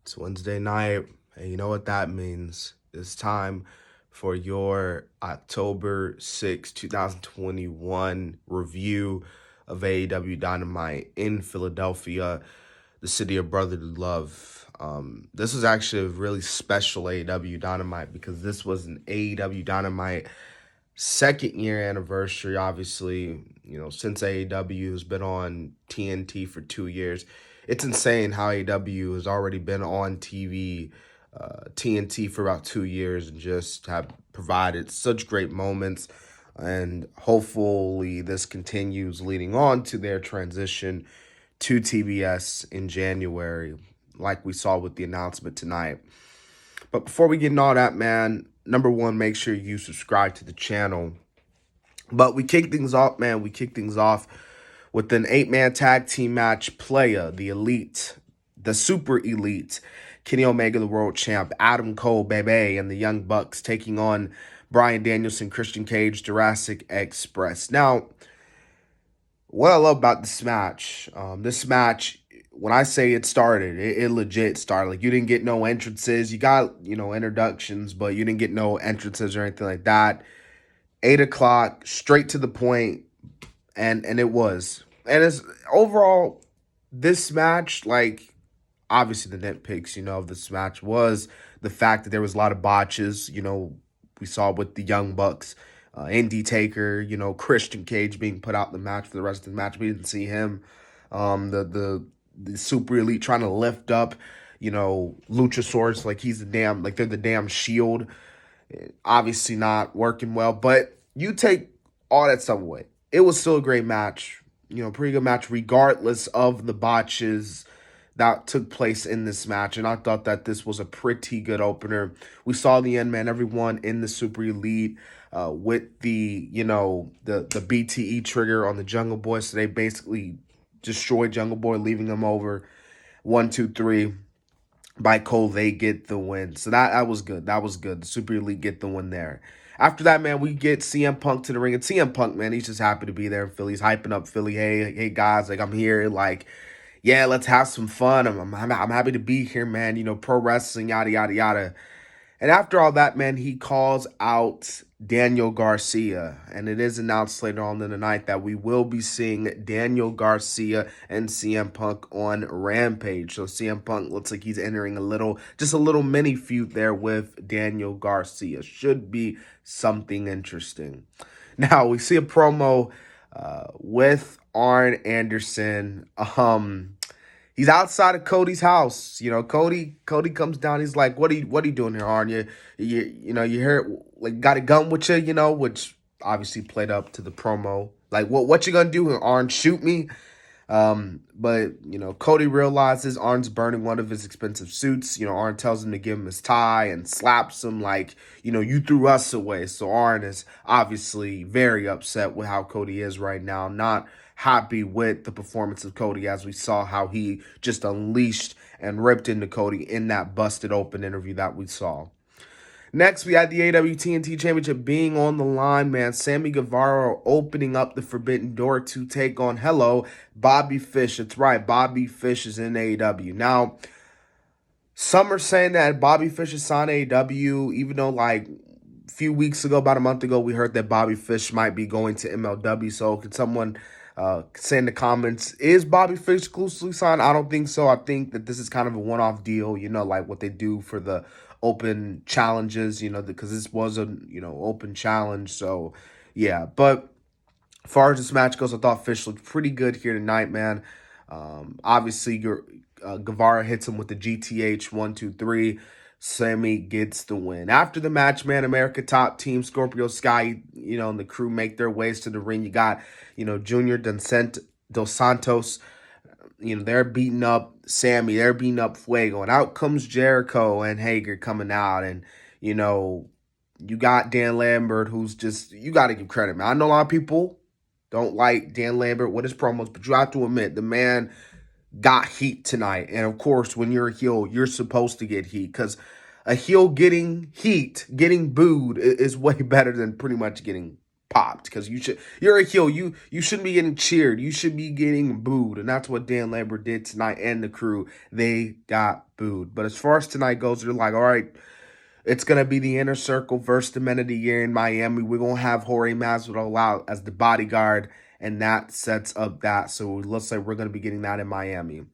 It's Wednesday night, and you know what that means. It's time for your October 6th, 2021 review of AEW Dynamite in Philadelphia, the city of brotherly love. This was actually a really special AEW Dynamite because this was an AEW Dynamite second year anniversary, obviously, since AEW has been on TNT for 2 years. It's insane how AEW has already been on TV, TNT for about 2 years and just have provided such great moments. And hopefully this continues leading on to their transition to TBS in January, like we saw with the announcement tonight. But before we get into all that, man, number one, make sure you subscribe to the channel. But we kick things off, man. We kick things off with an 8-man tag team match. Playa, the elite, the super elite, Kenny Omega, the world champ, Adam Cole, Bebe, and the Young Bucks taking on Bryan Danielson, Christian Cage, Jurassic Express. Now, what I love about this match, when I say it started, it legit started. Like, you didn't get no entrances. You got, introductions, but you didn't get no entrances or anything like that. 8 o'clock, straight to the point, and it was. And it's overall, this match, like, obviously the nitpicks, of this match was the fact that there was a lot of botches, we saw with the Young Bucks, Indy Taker, Christian Cage being put out the match for the rest of the match. We didn't see him. The super elite trying to lift up, Luchasaurus like he's they're the damn Shield. Obviously not working well, but you take all that stuff away. It was still a great match, pretty good match regardless of the botches that took place in this match. And I thought that this was a pretty good opener. We saw the end, man, everyone in the super elite with the, the BTE trigger on the Jungle Boy. So they basically destroyed Jungle Boy, leaving them over 1, 2, 3. By Cole, they get the win. So that was good. That was good. The Super Elite get the win there. After that, man, we get CM Punk to the ring. And CM Punk, man, he's just happy to be there in Philly. He's hyping up Philly. Hey, guys, like, I'm here. Like, yeah, let's have some fun. I'm happy to be here, man. Pro wrestling, yada, yada, yada. And after all that, man, he calls out Daniel Garcia. And it is announced later on in the night that we will be seeing Daniel Garcia and CM Punk on Rampage. So CM Punk looks like he's entering just a little mini feud there with Daniel Garcia. Should be something interesting. Now, we see a promo with Arn Anderson. He's outside of Cody's house. Cody comes down. He's like, "What are you doing here, Arn? You hear like got a gun with you, which obviously played up to the promo. Like, what you gonna do here, Arn? Shoot me?" But Cody realizes Arn's burning one of his expensive suits. Arn tells him to give him his tie and slaps him like, you threw us away. So Arn is obviously very upset with how Cody is right now, not happy with the performance of Cody, as we saw how he just unleashed and ripped into Cody in that busted open interview that we saw. Next, we had the AEW Tnt Championship being on the line, man. Sammy Guevara opening up the forbidden door to take on, Bobby Fish. That's right, Bobby Fish is in AEW. Now, some are saying that Bobby Fish is signed AEW, even though, like, a few weeks ago, about a month ago, we heard that Bobby Fish might be going to MLW. So, could someone say in the comments, is Bobby Fish exclusively signed? I don't think so. I think that this is kind of a one-off deal, like what they do for the open challenges, because this was an, open challenge. So, yeah. But as far as this match goes, I thought Fish looked pretty good here tonight, man. Obviously, Guevara hits him with the GTH 1, 2, 3. Sammy gets the win. After the match, man, America Top Team, Scorpio Sky, and the crew make their ways to the ring. You got, Junior Dos Santos, they're beating up Sammy. They're beating up Fuego. And out comes Jericho and Hager coming out. And, you got Dan Lambert, who's just, you got to give credit, man. I know a lot of people don't like Dan Lambert with his promos, but you have to admit, the man got heat tonight. And of course, when you're a heel, you're supposed to get heat, because a heel getting heat, getting booed, is way better than pretty much getting popped because you're a heel. You shouldn't be getting cheered. You should be getting booed. And that's what Dan Lambert did tonight and the crew. They got booed. But as far as tonight goes, they're like, all right, it's going to be the Inner Circle versus the Men of the Year in Miami. We're going to have Jorge Masvidal out as the bodyguard, and that sets up that. So it looks like we're going to be getting that in Miami.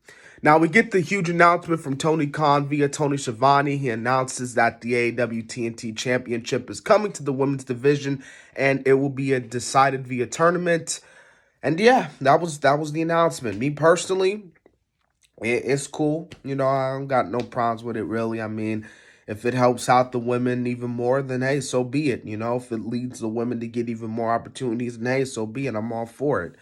Now, we get the huge announcement from Tony Khan via Tony Schiavone. He announces that the AEW TNT Championship is coming to the women's division, and it will be decided via tournament. And yeah, that was the announcement. Me personally, it's cool. You know, I don't got no problems with it, really. I mean, if it helps out the women even more, then hey, so be it. You know, if it leads the women to get even more opportunities, then hey, so be it. I'm all for it.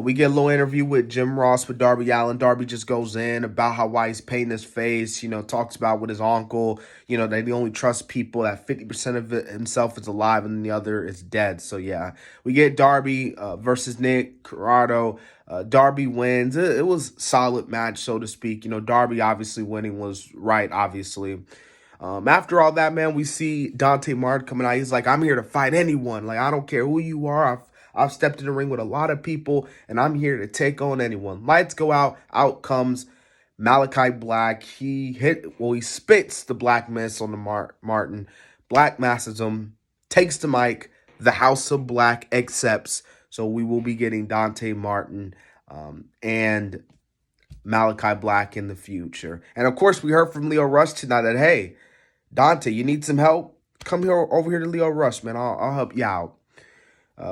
We get a little interview with Jim Ross with Darby Allen. Darby just goes in about why he's painting his face, you know, talks about with his uncle, you know, that he only trusts people, that 50% of it himself is alive and the other is dead. So, yeah, we get Darby versus Nick Corrado. Darby wins. It was a solid match, so to speak. You know, Darby obviously winning was right, obviously. After all that, man, we see Dante Martin coming out. He's like, I'm here to fight anyone. Like, I don't care who you are. I've stepped in the ring with a lot of people, and I'm here to take on anyone. Lights go out. Out comes Malachi Black. He spits the Black Mist on the Martin. Black masses him, takes the mic. The House of Black accepts. So we will be getting Dante Martin and Malachi Black in the future. And, of course, we heard from Lio Rush tonight that, hey, Dante, you need some help? Come over here to Lio Rush, man. I'll help you out.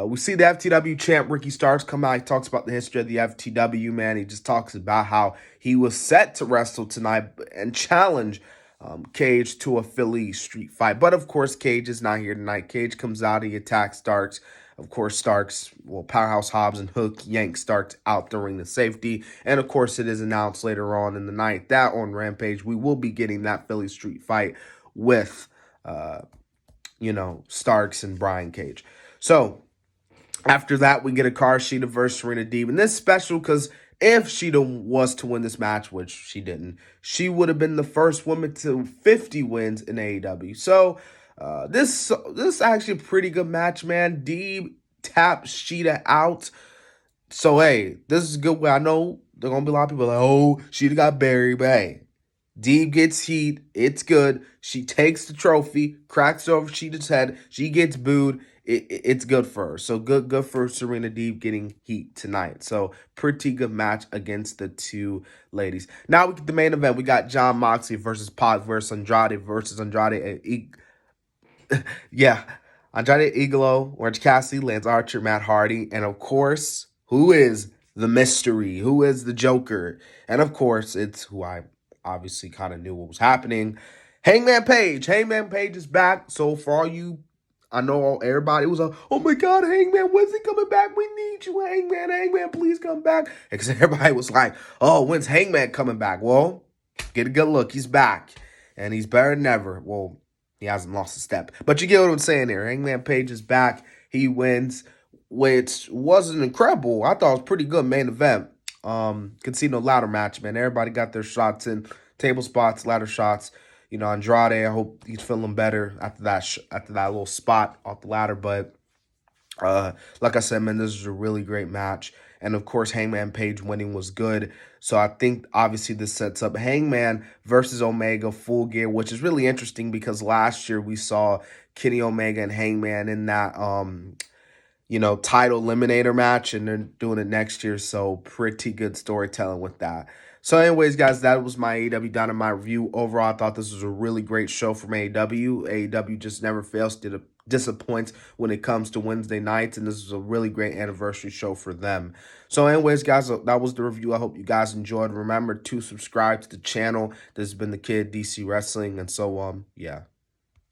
We see the FTW champ Ricky Starks come out. He talks about the history of the FTW, man. He just talks about how he was set to wrestle tonight and challenge Cage to a Philly street fight. But, of course, Cage is not here tonight. Cage comes out. He attacks Starks. Of course, Starks, Powerhouse Hobbs and Hook yank Starks out during the safety. And, of course, it is announced later on in the night that on Rampage, we will be getting that Philly street fight with, Starks and Brian Cage. So, after that, we get a card Sheeta versus Serena Deeb. And this is special because if Sheeta was to win this match, which she didn't, she would have been the first woman to 50 wins in AEW. So this is actually a pretty good match, man. Deeb taps Sheeta out. So, hey, this is a good way. I know there are going to be a lot of people like, oh, Sheeta got buried. But, hey, Deeb gets heat. It's good. She takes the trophy, cracks over Sheeta's head. She gets booed. It's good for her. So good for Serena Deeb getting heat tonight. So pretty good match against the two ladies. Now we get the main event. We got Jon Moxley versus Pac versus Andrade Andrade Igalo, Orange Cassidy, Lance Archer, Matt Hardy, and of course, who is the mystery? Who is the Joker? And of course, it's who I obviously kind of knew what was happening. Hangman Page. Hangman Page is back. So for all you, I know everybody was like, oh my God, Hangman, when's he coming back? We need you, Hangman. Hangman, please come back. Because everybody was like, oh, when's Hangman coming back? Well, get a good look. He's back. And he's better than ever. Well, he hasn't lost a step. But you get what I'm saying there. Hangman Page is back. He wins, which wasn't incredible. I thought it was pretty good main event. Casino ladder match, man. Everybody got their shots in. Table spots, ladder shots. You know, Andrade, I hope he's feeling better after that little spot off the ladder. But like I said, man, this is a really great match. And, of course, Hangman Page winning was good. So I think, obviously, this sets up Hangman versus Omega Full Gear, which is really interesting because last year we saw Kenny Omega and Hangman in that, title eliminator match, and they're doing it next year. So pretty good storytelling with that. So anyways, guys, that was my AEW Dynamite review. Overall, I thought this was a really great show from AEW. AEW just never fails to disappoint when it comes to Wednesday nights, and this was a really great anniversary show for them. So anyways, guys, that was the review. I hope you guys enjoyed. Remember to subscribe to the channel. This has been the Kid DC Wrestling, and so, yeah.